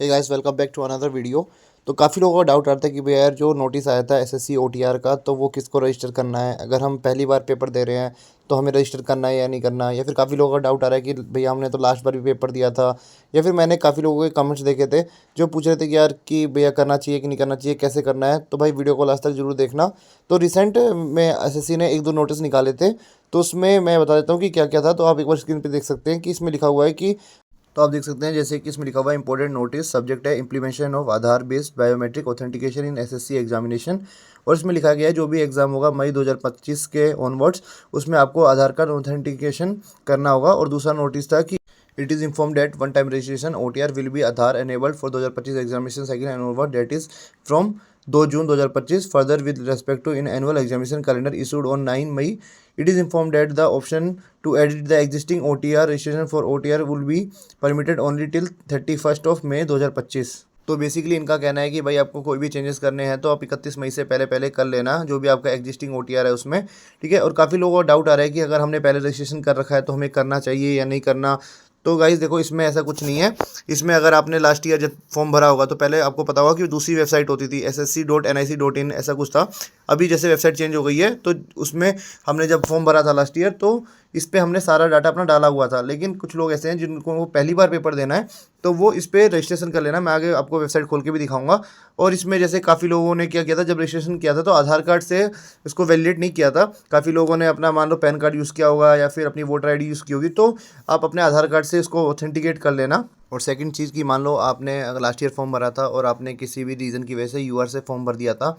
Hey guys, welcome back to another video. तो काफ़ी लोगों का डाउट आता है कि भैया यार जो नोटिस आया था एसएससी ओटीआर का, तो वो किसको रजिस्टर करना है। अगर हम पहली बार पेपर दे रहे हैं तो हमें रजिस्टर करना है या नहीं करना है। या फिर काफ़ी लोगों का डाउट आ रहा है कि भैया हमने तो लास्ट बार भी पेपर दिया था। या फिर मैंने काफ़ी लोगों के कमेंट्स देखे थे जो पूछ रहे थे कि यार कि भैया करना चाहिए कि नहीं करना चाहिए, कैसे करना है। तो भाई वीडियो को लास्ट तक जरूर देखना। तो रिसेंट में एसएससी ने एक दो नोटिस निकाले थे, तो उसमें मैं बता देता हूँ कि क्या क्या था। तो आप एक बार स्क्रीन पर देख सकते हैं कि इसमें लिखा हुआ है कि, तो आप देख सकते हैं जैसे कि इसमें लिखा हुआ है इंपॉर्टेंट नोटिस, सब्जेक्ट है implementation of Aadhaar based biometric authentication in SSC examination. और इसमें लिखा गया है जो भी एग्जाम होगा मई 2025 के ऑनवर्ड्स, उसमें आपको आधार कार्ड ऑथेंटिकेशन करना होगा। और दूसरा नोटिस था कि it is informed that one time registration OTR will be Aadhaar enabled for 2025 examination cycle and onward, date is from 2 June 2025 further with respect to in annual examination calendar issued on 9 May. It is informed that the option to edit the existing OTR registration for OTR will be permitted only till 31st of May 2025। तो basically इनका कहना है कि भाई आपको कोई भी changes करने हैं तो आप 31 मई से पहले पहले कर लेना, जो भी आपका एग्जिस्टिंग OTR है उसमें। ठीक है। और काफ़ी लोगों को डाउट आ रहा है कि अगर हमने पहले रजिस्ट्रेशन कर रखा है तो हमें करना चाहिए या नहीं करना। तो गाइस देखो, इसमें ऐसा कुछ नहीं है। इसमें अगर आपने लास्ट ईयर जब फॉर्म भरा होगा तो पहले आपको पता होगा कि दूसरी वेबसाइट होती थी ssc.nic.in ऐसा कुछ था। अभी जैसे वेबसाइट चेंज हो गई है तो उसमें हमने जब फॉर्म भरा था लास्ट ईयर तो इस पर हमने सारा डाटा अपना डाला हुआ था। लेकिन कुछ लोग ऐसे हैं जिनको पहली बार पेपर देना है तो वो इस पर रजिस्ट्रेशन कर लेना। मैं आगे आपको वेबसाइट खोल के भी दिखाऊंगा। और इसमें जैसे काफ़ी लोगों ने क्या किया था, जब रजिस्ट्रेशन किया था तो आधार कार्ड से इसको वैलिडेट नहीं किया था। काफ़ी लोगों ने अपना मान लो पैन कार्ड यूज़ किया होगा या फिर अपनी वोटर आईडी यूज़ की होगी। तो आप अपने आधार कार्ड से इसको ऑथेंटिकेट कर लेना। और सेकंड चीज़ की, मान लो आपने अगर लास्ट ईयर फॉर्म भरा था और आपने किसी भी रीज़न की वजह से यूआर से फॉर्म भर दिया था,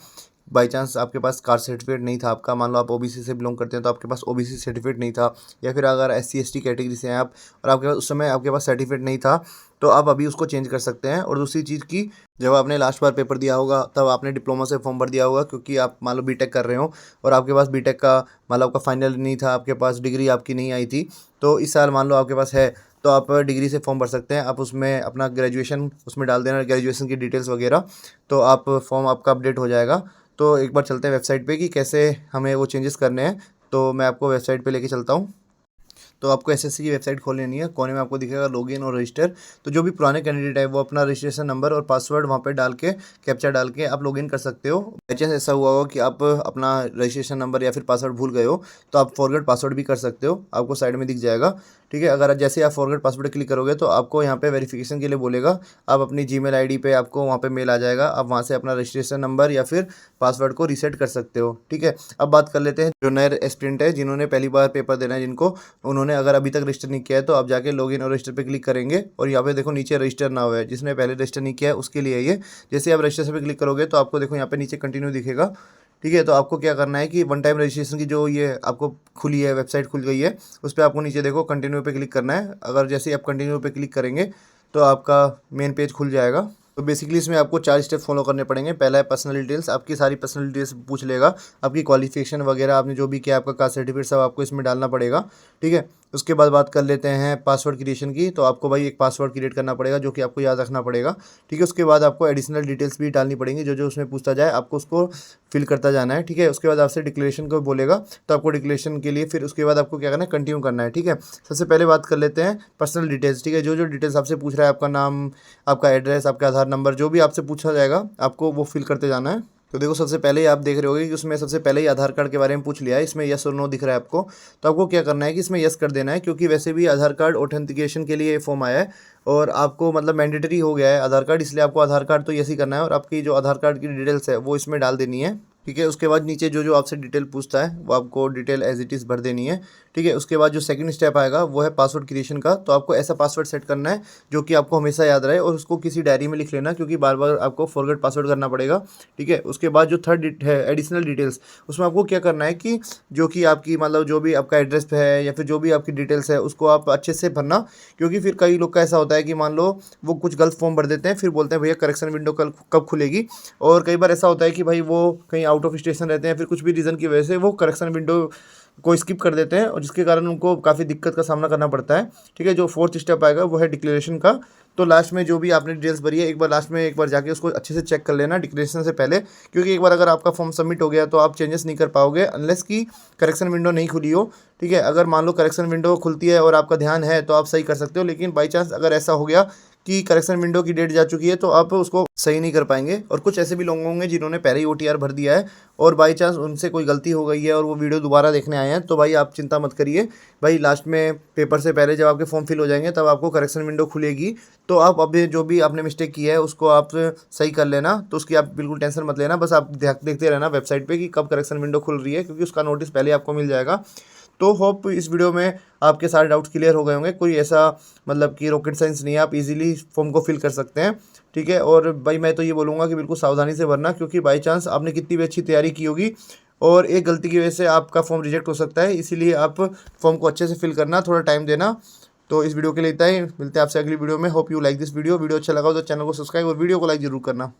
बाई चांस आपके पास कास्ट सर्टिफिकेट नहीं था आपका, मान लो आप ओबीसी से बिलोंग करते हैं तो आपके पास ओबीसी सर्टिफिकेट नहीं था, या फिर अगर एससी एसटी कैटेगरी से हैं आप और आपके पास उस समय आपके पास सर्टिफिकेट नहीं था, तो आप अभी उसको चेंज कर सकते हैं। और दूसरी चीज़ की, जब आपने लास्ट बार पेपर दिया होगा तब आपने डिप्लोमा से फॉर्म भर दिया होगा, क्योंकि आप मान लो बीटेक कर रहे हो और आपके पास बीटेक का मान लो आपका फाइनल नहीं था, आपके पास डिग्री आपकी नहीं आई थी। तो इस साल मान लो आपके पास है तो आप डिग्री से फॉर्म भर सकते हैं। आप उसमें अपना ग्रेजुएशन उसमें डाल देना, ग्रेजुएशन की डिटेल्स वगैरह, तो आप फॉर्म आपका अपडेट हो जाएगा। तो एक बार चलते हैं वेबसाइट पे कि कैसे हमें वो चेंजेस करने हैं। तो मैं आपको वेबसाइट पे लेके चलता हूँ। तो आपको एसएससी की वेबसाइट खोल लेनी है। कोने में आपको दिखेगा लॉगिन और रजिस्टर। तो जो भी पुराने कैंडिडेट है वो अपना रजिस्ट्रेशन नंबर और पासवर्ड वहाँ पे डाल के, कैप्चा डाल के आप लॉगिन कर सकते हो। बाई चांस ऐसा हुआ हो कि आप अपना रजिस्ट्रेशन नंबर या फिर पासवर्ड भूल गए हो तो आप फॉरगेट पासवर्ड भी कर सकते हो, आपको साइड में दिख जाएगा। ठीक है। अगर जैसे आप फॉरगेट पासवर्ड क्लिक करोगे तो आपको यहाँ पे वेरिफिकेशन के लिए बोलेगा। आप अपनी जीमेल आईडी पे आपको वहाँ पे मेल आ जाएगा, आप वहाँ से अपना रजिस्ट्रेशन नंबर या फिर पासवर्ड को रीसेट कर सकते हो। ठीक है। अब बात कर लेते हैं जो नए एस्पिरेंट है जिन्होंने पहली बार पेपर देना है, जिनको उन्होंने अगर अभी तक रजिस्टर नहीं किया है तो आप जाके लॉगिन और रजिस्टर पे क्लिक करेंगे और यहाँ पे देखो नीचे रजिस्टर ना हुआ है, जिसने पहले रजिस्टर नहीं किया है उसके लिए ये। जैसे आप रजिस्टर पे क्लिक करोगे तो आपको देखो यहाँ पे नीचे कंटिन्यू दिखेगा। ठीक है। तो आपको क्या करना है कि वन टाइम रजिस्ट्रेशन की जो ये आपको खुली है वेबसाइट खुल गई है, उस पर आपको नीचे देखो कंटिन्यू पे क्लिक करना है। अगर जैसे ही आप कंटिन्यू पे क्लिक करेंगे तो आपका मेन पेज खुल जाएगा। तो बेसिकली इसमें आपको 4 स्टेप फॉलो करने पड़ेंगे। पहला है पर्सनल डिटेल्स, आपकी सारी पर्सनल डिटेल्स पूछ लेगा, आपकी क्वालिफिकेशन वगैरह, आपने जो भी किया, आपका कास्ट सर्टिफिकेट सब आपको इसमें डालना पड़ेगा। ठीक है। उसके बाद बात कर लेते हैं पासवर्ड क्रिएशन की। तो आपको भाई एक पासवर्ड क्रिएट करना पड़ेगा जो कि आपको याद रखना पड़ेगा। ठीक है। उसके बाद आपको एडिशनल डिटेल्स भी डालनी पड़ेंगी, जो जो उसमें पूछता जाए आपको उसको फिल करता जाना है। ठीक है। उसके बाद आपसे डिक्लेरेशन को बोलेगा तो आपको डिक्लेरेशन के लिए फिर उसके बाद आपको क्या करना है, कंटिन्यू करना है। ठीक है। सबसे पहले बात कर लेते हैं पर्सनल डिटेल्स। ठीक है। जो जो डिटेल्स आपसे पूछ रहा है, आपका नाम, आपका एड्रेस, आपका आधार नंबर, जो भी आपसे पूछा जाएगा आपको वो फिल करते जाना है। तो देखो सबसे पहले ही आप देख रहे होगे कि उसमें सबसे पहले ही आधार कार्ड के बारे में पूछ लिया है। इसमें यस और नो दिख रहा है आपको, तो आपको क्या करना है कि इसमें यस कर देना है, क्योंकि वैसे भी आधार कार्ड ऑथेंटिकेशन के लिए फॉर्म आया है और आपको मतलब मैंडेटरी हो गया है आधार कार्ड, इसलिए आपको आधार कार्ड तो यस ही करना है और आपकी जो आधार कार्ड की डिटेल्स है वो इसमें डाल देनी है। ठीक है। उसके बाद नीचे जो जो आपसे डिटेल पूछता है वो आपको डिटेल एज इट इज़ भर देनी है। ठीक है। उसके बाद जो सेकंड स्टेप आएगा वो है पासवर्ड क्रिएशन का। तो आपको ऐसा पासवर्ड सेट करना है जो कि आपको हमेशा याद रहे और उसको किसी डायरी में लिख लेना, क्योंकि बार बार आपको फॉरगेट पासवर्ड करना पड़ेगा। ठीक है। उसके बाद जो थर्ड है एडिशनल डिटेल्स, उसमें आपको क्या करना है कि जो कि आपकी मतलब जो भी आपका एड्रेस है या फिर जो भी आपकी डिटेल्स है उसको आप अच्छे से भरना, क्योंकि फिर कई लोग का ऐसा होता है कि मान लो वो कुछ गलत फॉर्म भर देते हैं, फिर बोलते हैं भैया करेक्शन विंडो कल कब खुलेगी। और कई बार ऐसा होता है कि भाई वो कहीं आउट ऑफ स्टेशन रहते हैं, फिर कुछ भी रीज़न की वजह से वो करेक्शन विंडो को स्किप कर देते हैं और जिसके कारण उनको काफ़ी दिक्कत का सामना करना पड़ता है। ठीक है। जो फोर्थ स्टेप आएगा वो है डिक्लेरेशन का। तो लास्ट में जो भी आपने डिटेल्स भरी है एक बार लास्ट में एक बार जाके उसको अच्छे से चेक कर लेना डिक्लेरेशन से पहले, क्योंकि एक बार अगर आपका फॉर्म सबमिट हो गया तो आप चेंजेस नहीं कर पाओगे अनलेस कि करेक्शन विंडो नहीं खुली हो। ठीक है। अगर मान लो करेक्शन विंडो खुलती है और आपका ध्यान है तो आप सही कर सकते हो, लेकिन बाई चांस अगर ऐसा हो गया कि करेक्शन विंडो की डेट जा चुकी है तो आप उसको सही नहीं कर पाएंगे। और कुछ ऐसे भी लोग होंगे जिन्होंने पहले ही OTR भर दिया है और बाई चांस उनसे कोई गलती हो गई है और वो वीडियो दोबारा देखने आए हैं, तो भाई आप चिंता मत करिए। भाई लास्ट में पेपर से पहले जब आपके फॉर्म फिल हो जाएंगे तब आपको करेक्शन विंडो खुलेगी, तो आप अभी जो भी आपने मिस्टेक की है उसको आप सही कर लेना। तो उसकी आप बिल्कुल टेंशन मत लेना, बस आप देखते रहना वेबसाइट पे कि कब करेक्शन विंडो खुल रही है, क्योंकि उसका नोटिस पहले आपको मिल जाएगा। तो होप इस वीडियो में आपके सारे डाउट्स क्लियर हो गए होंगे। कोई ऐसा मतलब कि रॉकेट साइंस नहीं है, आप इजीली फॉर्म को फिल कर सकते हैं, ठीक है। और भाई मैं तो ये बोलूँगा कि बिल्कुल सावधानी से भरना, क्योंकि बाई चांस आपने कितनी भी अच्छी तैयारी की होगी और एक गलती की वजह से आपका फॉर्म रिजेक्ट हो सकता है। इसीलिए आप फॉर्म को अच्छे से फिल करना, थोड़ा टाइम देना। तो इस वीडियो के लिए इतना ही, मिलते हैं आपसे अगली वीडियो में। Hope you like this video अच्छा लगा तो चैनल को सब्सक्राइब और वीडियो को लाइक जरूर करना।